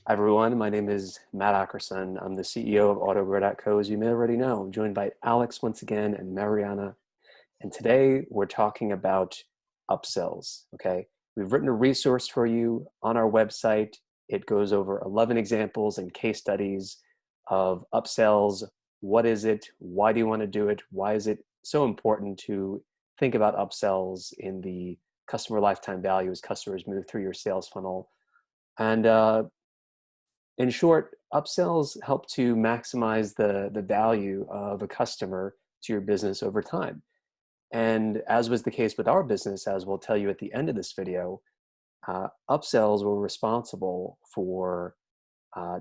Hi everyone, my name is Matt Ackerson. I'm the CEO of AutoGrow.co, as you may already know. I'm joined by Alex once again and Mariana. And today we're talking about upsells, okay? We've written a resource for you on our website. It goes over 11 examples and case studies of upsells. What is it? Why do you want to do it? Why is it so important to think about upsells in the customer lifetime value as customers move through your sales funnel? And in short, upsells help to maximize the value of a customer to your business over time. And as was the case with our business, as we'll tell you at the end of this video, upsells were responsible for uh,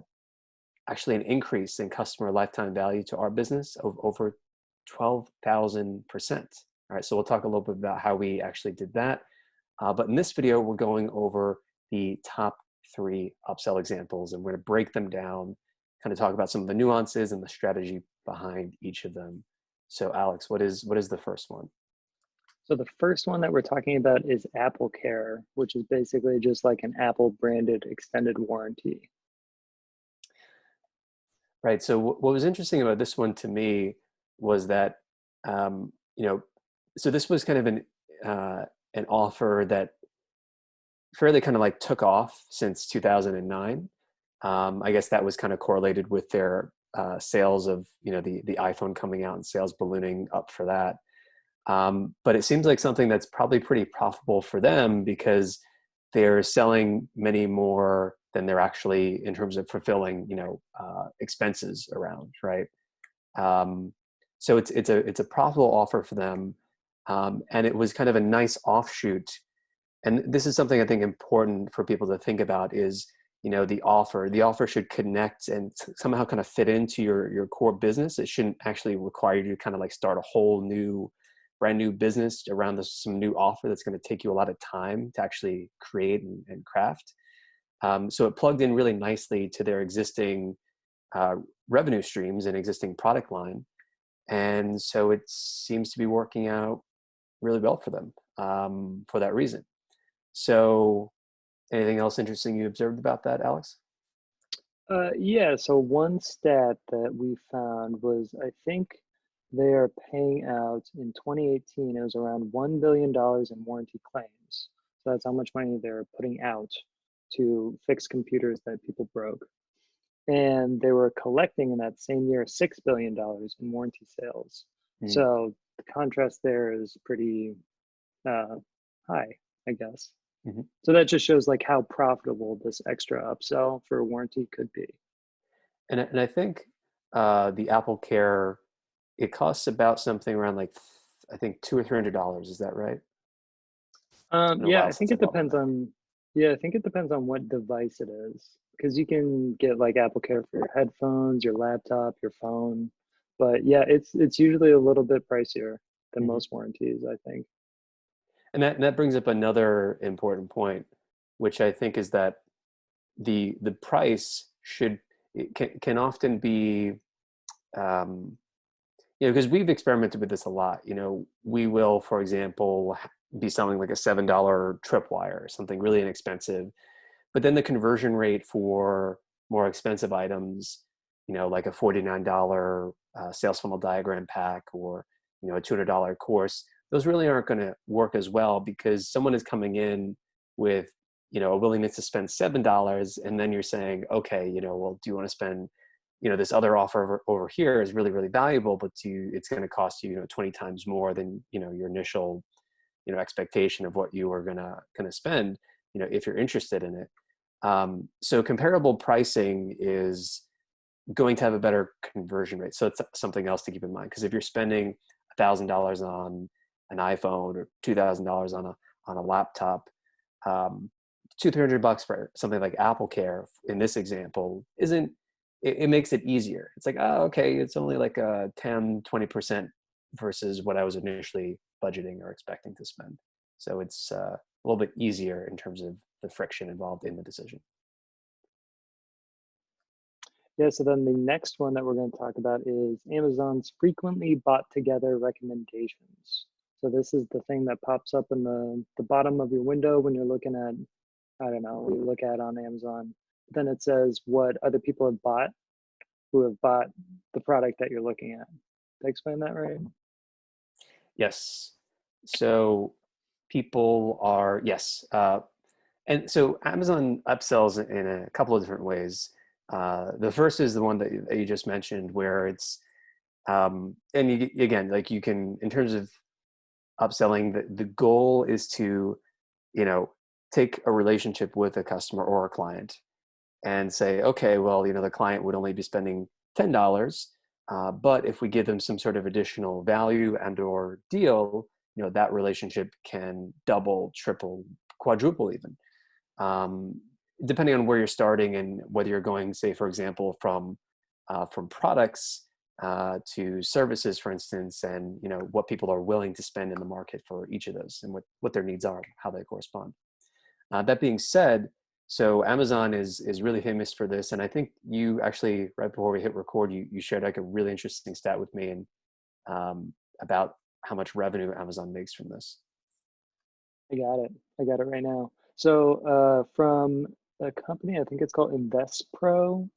actually an increase in customer lifetime value to our business of over 12,000%. All right, so we'll talk a little bit about how we actually did that. But in this video, we're going over the top 3 upsell examples, and we're going to break them down, kind of talk about some of the nuances and the strategy behind each of them. So Alex, what is the first one? So the first one that we're talking about is Apple Care, which is basically just like an Apple branded extended warranty. Right. So what was interesting about this one to me was that, um, you know, so this was kind of an offer that fairly kind of like took off since 2009. I guess that was kind of correlated with their sales of, the iPhone coming out and sales ballooning up for that. But it seems like something that's probably pretty profitable for them because they're selling many more than they're actually in terms of fulfilling, expenses around, right? Um, so it's a profitable offer for them, and it was kind of a nice offshoot. And this is something I think important for people to think about is, the offer should connect and somehow kind of fit into your core business. It shouldn't actually require you to kind of like start a whole new brand new business around some new offer that's going to take you a lot of time to actually create and craft. So it plugged in really nicely to their existing uh, revenue streams and existing product line. And so it seems to be working out really well for them, for that reason. So anything else interesting you observed about that, Alex? Yeah, so one stat that we found was I think they are paying out in 2018, it was around $1 billion in warranty claims. So that's how much money they're putting out to fix computers that people broke. And they were collecting in that same year $6 billion in warranty sales. Mm. So the contrast there is pretty uh, high, I guess. Mhm. So that just shows like how profitable this extra upsell for a warranty could be. And I think the Apple Care, it costs about something around like I think $200 or $300. Is that right? It's been a Yeah, while I think since I it bought one depends now. on yeah, I think it depends on what device it is. Because you can get like Apple Care for your headphones, your laptop, your phone. But yeah, it's usually a little bit pricier than Mhm. most warranties, I think. And that brings up another important point, which I think is that the price should it can often be, um, because we've experimented with this a lot. We will, for example, be selling like a $7 tripwire or something really inexpensive, but then the conversion rate for more expensive items, like a $49 sales funnel diagram pack or a $200 course, those really aren't going to work as well because someone is coming in with a willingness to spend $7, and then you're saying, okay, well, do you want to spend, this other offer over here is really really valuable, but it's going to cost you, 20 times more than your initial expectation of what you were gonna spend, if you're interested in it. So comparable pricing is going to have a better conversion rate. So it's something else to keep in mind, because if you're spending $1,000 on an iPhone or $2,000 on a laptop, um, $200-300 for something like Apple Care in this example isn't. It makes it easier. It's like, oh, okay, it's only like a 10-20% versus what I was initially budgeting or expecting to spend. So it's a little bit easier in terms of the friction involved in the decision. Yeah, so then the next one that we're going to talk about is Amazon's frequently bought together recommendations. So this is the thing that pops up in the bottom of your window when you're looking at, I don't know, what you look at on Amazon. then it says what other people have bought who have bought the product that you're looking at. Did I explain that right? Yes. So people are, yes. And so Amazon upsells in a couple of different ways. The first is the one that you just mentioned, where it's, and you, again, like you can, in terms of upselling, the goal is to, you know, take a relationship with a customer or a client and say, okay, well, the client would only be spending $10, but if we give them some sort of additional value and or deal, that relationship can double, triple, quadruple even, um, depending on where you're starting and whether you're going, say, for example, from products to services, for instance, and what people are willing to spend in the market for each of those and what their needs are, how they correspond. That being said, so Amazon is really famous for this, and I think you actually, right before we hit record, you shared like a really interesting stat with me and about how much revenue Amazon makes from this. I got it. I got it right now. So from a company, I think it's called InvestPro,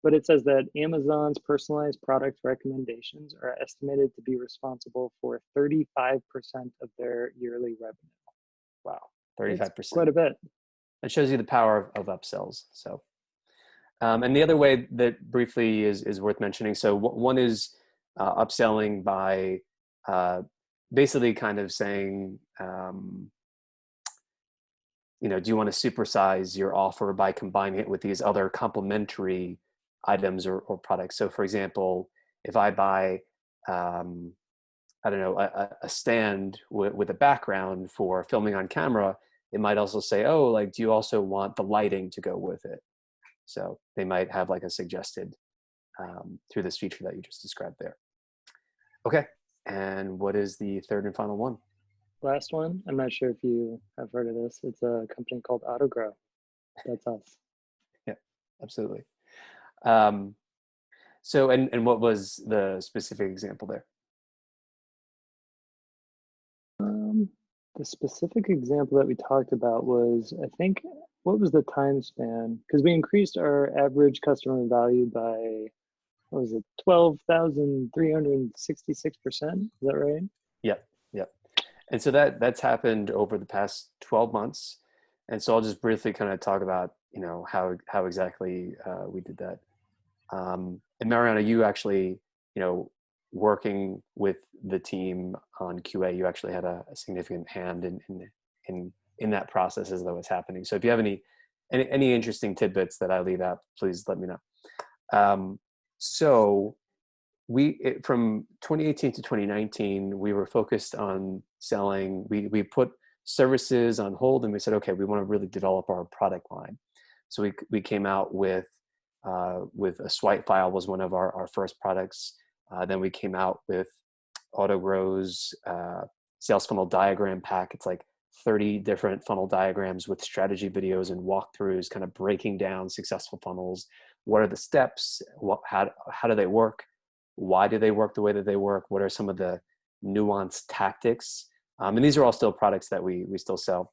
but it says that Amazon's personalized product recommendations are estimated to be responsible for 35% of their yearly revenue. Wow, It's 35%. quite a bit. That shows you the power of upsells. So, and the other way that briefly is worth mentioning. So one is upselling by basically kind of saying, do you want to supersize your offer by combining it with these other complementary items or products? So, for example, if I buy, I don't know, a stand with a background for filming on camera, it might also say, oh, like, do you also want the lighting to go with it? So they might have like a suggested through this feature that you just described there. Okay. And what is the third and final one? Last one, I'm not sure if you have heard of this. It's a company called AutoGrow. That's us. Yeah, absolutely. Um, so, and what was the specific example there? Um, the specific example that we talked about was, I think, what was the time span? Because we increased our average customer value by, what was it, 12,366%? Is that right? Yep, yep. And so that's happened over the past 12 months. And so I'll just briefly kind of talk about, how exactly we did that. And Mariana, you actually, working with the team on QA, you actually had a significant hand in that process as though it's happening. So if you have any interesting tidbits that I leave out, please let me know. So from 2018 to 2019, we were focused on selling. We put services on hold, and we said, okay, we want to really develop our product line. So we came out with a swipe file was one of our first products. Then we came out with AutoGrow's sales funnel diagram pack. It's like 30 different funnel diagrams with strategy videos and walkthroughs, kind of breaking down successful funnels. What are the steps? How do they work? Why do they work the way that they work? What are some of the nuanced tactics? And these are all still products that we still sell.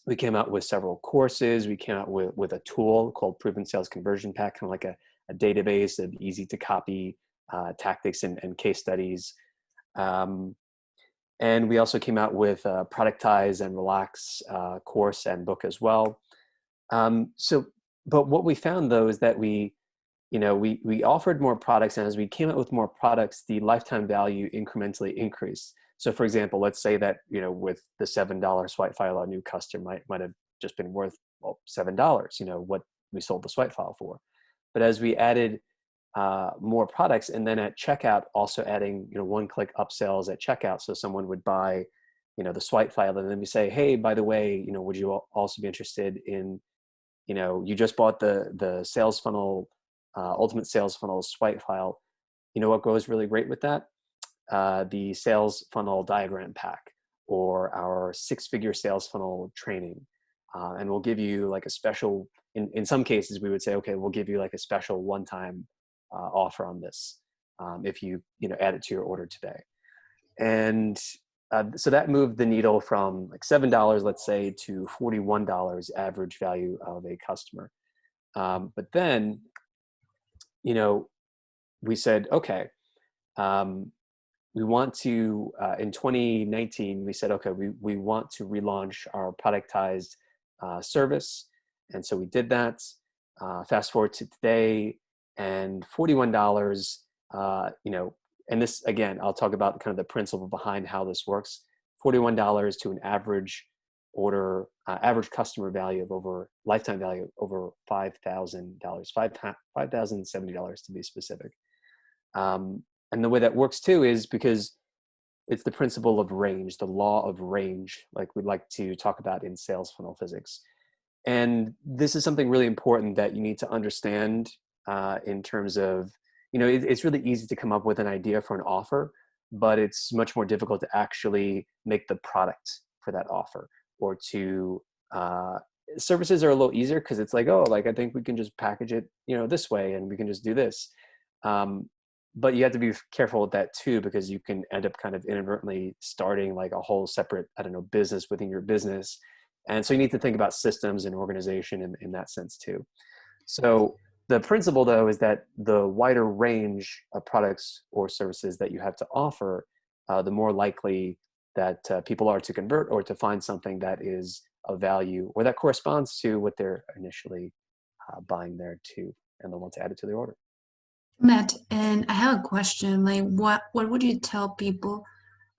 We came out with several courses. We came out with a tool called Proven Sales Conversion Pack, kind of like a database of easy to copy tactics and case studies. And we also came out with a Productize and Relax course and book as well. But what we found though is that we offered more products, and as we came out with more products, the lifetime value incrementally increased. So for example, let's say that, with the $7 swipe file, a new customer might have just been worth, well, $7, what we sold the swipe file for. But as we added more products, and then at checkout, also adding, one-click upsells at checkout. So someone would buy, the swipe file, and then we say, hey, by the way, would you also be interested in, you just bought the sales funnel, ultimate sales funnel swipe file. You know what goes really great with that? The sales funnel diagram pack or our 6-figure sales funnel training. And we'll give you like a special, in some cases, we would say, okay, we'll give you like a special one-time offer on this if you add it to your order today. And So that moved the needle from like $7, let's say, to $41 average value of a customer. But then, you know, we said, okay, um, we want to, in 2019, we said, okay, we want to relaunch our productized service. And so we did that. Fast forward to today, and $41, you know, and this, again, I'll talk about kind of the principle behind how this works. $41 to an average order, average customer value of over lifetime value over $5,000, $5,070 to be specific. And the way that works too is because it's the principle of range, the law of range, like we'd like to talk about in sales funnel physics. And this is something really important that you need to understand in terms of, you know, it's really easy to come up with an idea for an offer, but it's much more difficult to actually make the product for that offer, or to, services are a little easier because it's like, oh, like I think we can just package it, you know, this way, and we can just do this. Um, but you have to be careful with that too, because you can end up kind of inadvertently starting like a whole separate, I don't know, business within your business. And so you need to think about systems and organization in that sense too. So the principle though is that the wider range of products or services that you have to offer, the more likely that people are to convert or to find something that is of value or that corresponds to what they're initially buying there too, and they'll want to add it to their order. Matt, and I have a question. Like, what would you tell people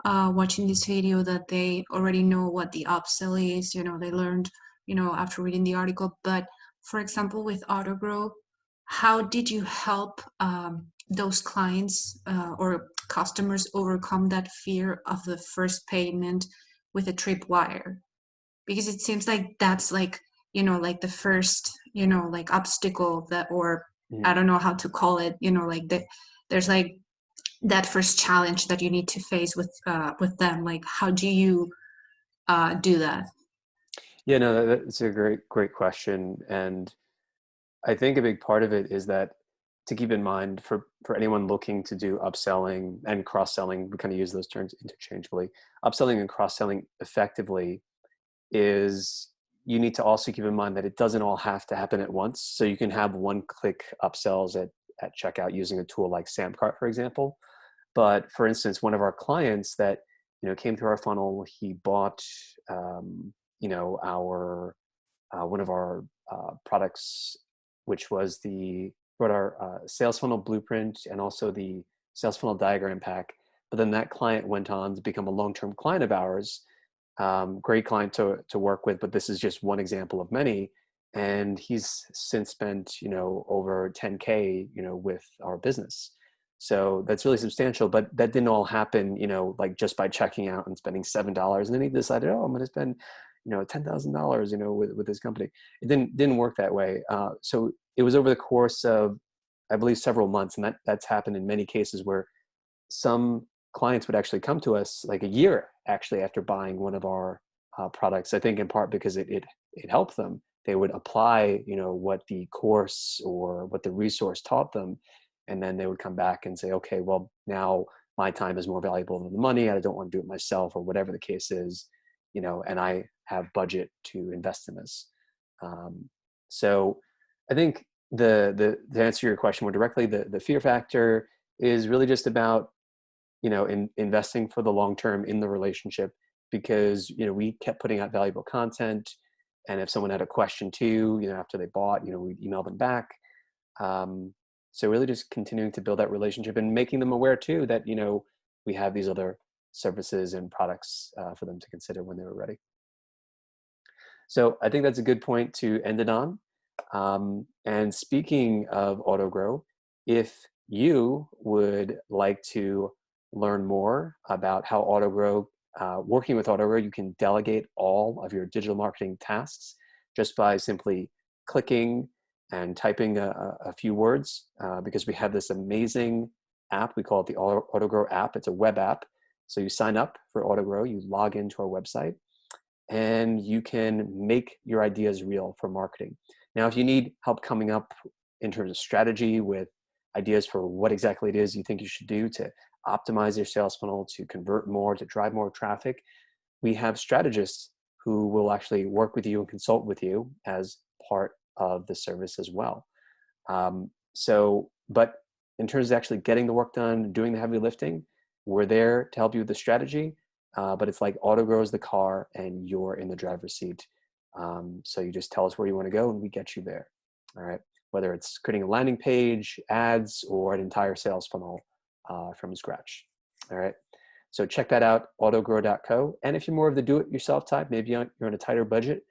watching this video that they already know what the upsell is? You know, they learned, you know, after reading the article. But for example, with AutoGrow, how did you help those clients or customers overcome that fear of the first payment with a tripwire? Because it seems like that's like, you know, like the first, you know, like obstacle that, or I Mhm. don't know how to call it, you know, like that there's like that first challenge that you need to face with them. Like how do you do that? Yeah, no, that's a great question. And I think a big part of it is that to keep in mind for anyone looking to do upselling and cross-selling, we kind of use those terms interchangeably. Upselling and cross-selling effectively is, you need to also keep in mind that it doesn't all have to happen at once. So you can have one-click upsells at checkout using a tool like Samcart, for example. But for instance, one of our clients that, you know, came through our funnel, he bought, you know, our one of our products, which was the brought our sales funnel blueprint and also the sales funnel diagram pack. But then that client went on to become a long-term client of ours. Great client to work with, but this is just one example of many. And he's since spent, you know, over 10K, you know, with our business. So that's really substantial, but that didn't all happen, you know, like just by checking out and spending $7. And then he decided, oh, I'm going to spend, you know, $10,000, you know, with this company. It didn't work that way. So it was over the course of, I believe, several months. And that's happened in many cases where some clients would actually come to us like a year actually after buying one of our products. I think in part because it helped them. They would apply, you know, what the course or what the resource taught them, and then they would come back and say, okay, well, now my time is more valuable than the money. I don't want to do it myself, or whatever the case is, you know, and I have budget to invest in this. Um, so I think the to answer your question more directly, the fear factor is really just about, you know, investing for the long term in the relationship, because, you know, we kept putting out valuable content, and if someone had a question too, you know, after they bought, you know, we'd email them back. um, so really just continuing to build that relationship and making them aware too that, you know, we have these other services and products for them to consider when they were ready. So I think that's a good point to end it on. And speaking of AutoGrow, if you would like to learn more about how AutoGrow, working with AutoGrow, you can delegate all of your digital marketing tasks just by simply clicking and typing a few words, because we have this amazing app. We call it the AutoGrow app. It's a web app. So you sign up for AutoGrow, you log into our website, and you can make your ideas real for marketing. Now, if you need help coming up in terms of strategy with ideas for what exactly it is you think you should do to optimize your sales funnel, to convert more, to drive more traffic, we have strategists who will actually work with you and consult with you as part of the service as well. But in terms of actually getting the work done, doing the heavy lifting, we're there to help you with the strategy. But it's like AutoGrow is the car and you're in the driver's seat. So you just tell us where you want to go and we get you there. All right. Whether it's creating a landing page, ads, or an entire sales funnel from scratch. All right. So check that out, autogrow.co. And if you're more of the do-it-yourself type, maybe you're on a tighter budget,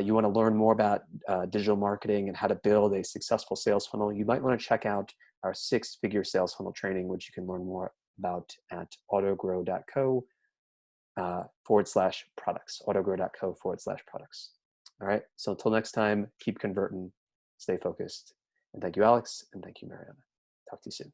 you want to learn more about digital marketing and how to build a successful sales funnel, you might want to check out our 6-figure sales funnel training, which you can learn more about at autogrow.co /products, autogrow.co /products. All right. So until next time, keep converting, stay focused. And thank you, Alex. And thank you, Mariana. Talk to you soon.